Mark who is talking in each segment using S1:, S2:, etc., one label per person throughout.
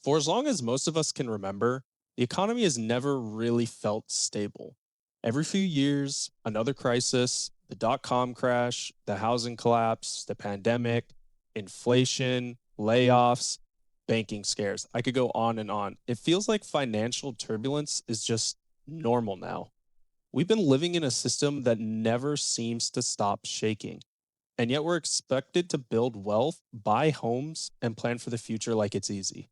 S1: For as long as most of us can remember, the economy has never really felt stable. Every few years, another crisis, the dot-com crash, the housing collapse, the pandemic, inflation, layoffs, banking scares. I could go on and on. It feels like financial turbulence is just normal now. We've been living in a system that never seems to stop shaking. And yet we're expected to build wealth, buy homes, and plan for the future like it's easy.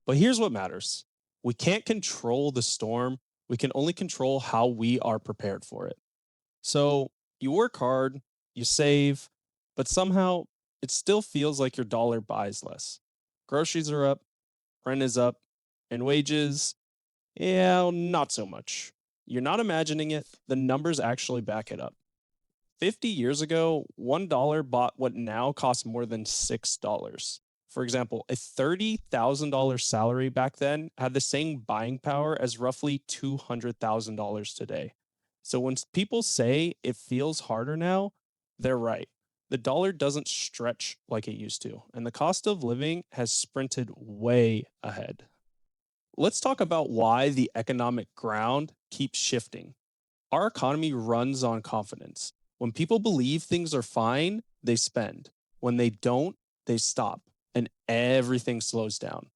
S1: But here's what matters: we can't control the storm, we can only control how we are prepared for it. So you work hard, you save, but somehow it still feels like your dollar buys less. Groceries are up, rent is up, and wages, yeah, not so much. You're not imagining it, the numbers actually back it up. 50 years ago, $1 bought what now costs more than $6. For example, a $30,000 salary back then had the same buying power as roughly $200,000 today. So when people say it feels harder now, they're right. The dollar doesn't stretch like it used to, and the cost of living has sprinted way ahead. Let's talk about why the economic ground keeps shifting. Our economy runs on confidence. When people believe things are fine, they spend. When they don't, they stop, and everything slows down.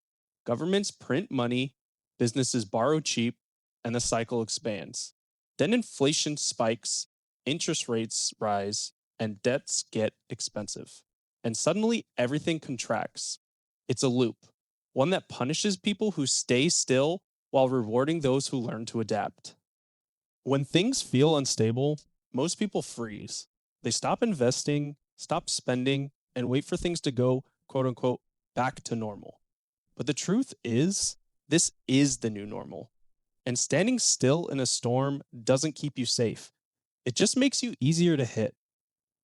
S1: Governments print money, businesses borrow cheap, and the cycle expands. Then inflation spikes, interest rates rise, and debts get expensive. And suddenly everything contracts. It's a loop, one that punishes people who stay still while rewarding those who learn to adapt. When things feel unstable, most people freeze. They stop investing, stop spending, and wait for things to go, quote unquote, back to normal. But the truth is, this is the new normal. And standing still in a storm doesn't keep you safe. It just makes you easier to hit.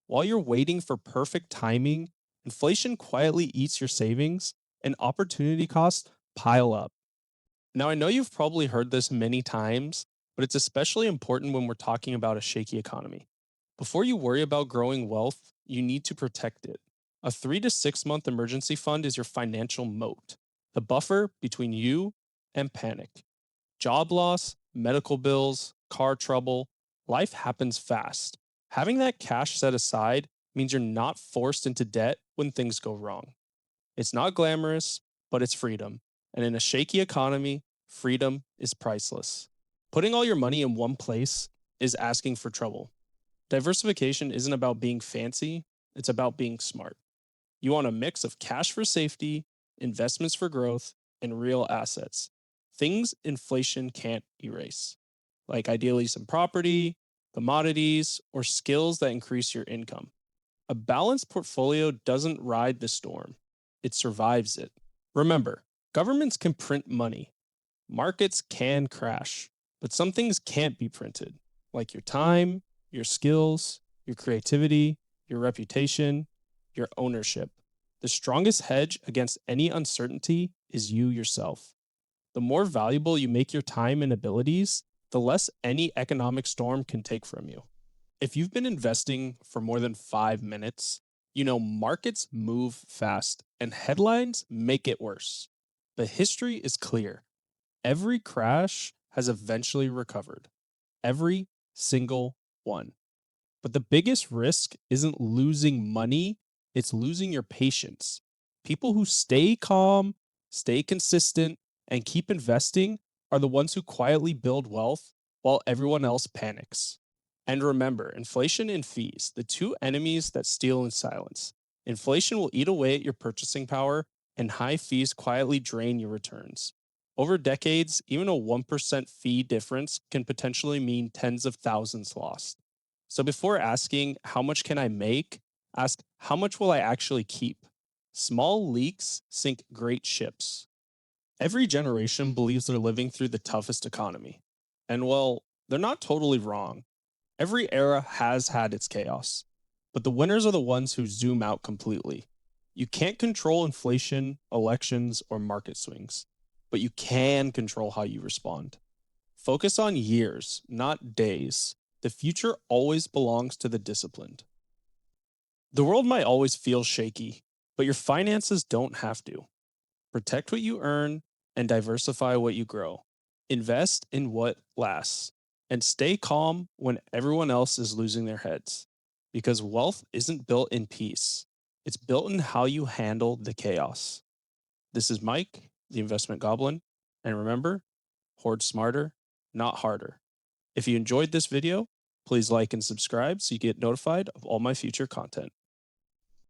S1: While you're waiting for perfect timing, inflation quietly eats your savings and opportunity costs pile up. Now, I know you've probably heard this many times, but it's especially important when we're talking about a shaky economy. Before you worry about growing wealth, you need to protect it. A 3 to 6 month emergency fund is your financial moat, the buffer between you and panic. Job loss, medical bills, car trouble, life happens fast. Having that cash set aside means you're not forced into debt when things go wrong. It's not glamorous, but it's freedom. And in a shaky economy, freedom is priceless. Putting all your money in one place is asking for trouble. Diversification isn't about being fancy, it's about being smart. You want a mix of cash for safety, investments for growth, and real assets. Things inflation can't erase, like ideally some property, commodities, or skills that increase your income. A balanced portfolio doesn't ride the storm, it survives it. Remember, governments can print money, markets can crash, but some things can't be printed, like your time, your skills, your creativity, your reputation, your ownership. The strongest hedge against any uncertainty is you yourself. The more valuable you make your time and abilities, the less any economic storm can take from you. If you've been investing for more than 5 minutes, you know markets move fast and headlines make it worse. But history is clear: every crash has eventually recovered. Every single one. But the biggest risk isn't losing money, it's losing your patience. People who stay calm, stay consistent, and keep investing are the ones who quietly build wealth while everyone else panics. And remember, inflation and fees, the two enemies that steal in silence. Inflation will eat away at your purchasing power, and high fees quietly drain your returns. Over decades, even a 1% fee difference can potentially mean tens of thousands lost. So before asking, how much can I make? Ask, how much will I actually keep? Small leaks sink great ships. Every generation believes they're living through the toughest economy. And well, they're not totally wrong. Every era has had its chaos, but the winners are the ones who zoom out completely. You can't control inflation, elections, or market swings, but you can control how you respond. Focus on years, not days. The future always belongs to the disciplined. The world might always feel shaky, but your finances don't have to. Protect what you earn and diversify what you grow. Invest in what lasts and stay calm when everyone else is losing their heads because wealth isn't built in peace. It's built in how you handle the chaos. This is Mike, the investment goblin. And remember, hoard smarter, not harder. If you enjoyed this video, please like and subscribe so you get notified of all my future content.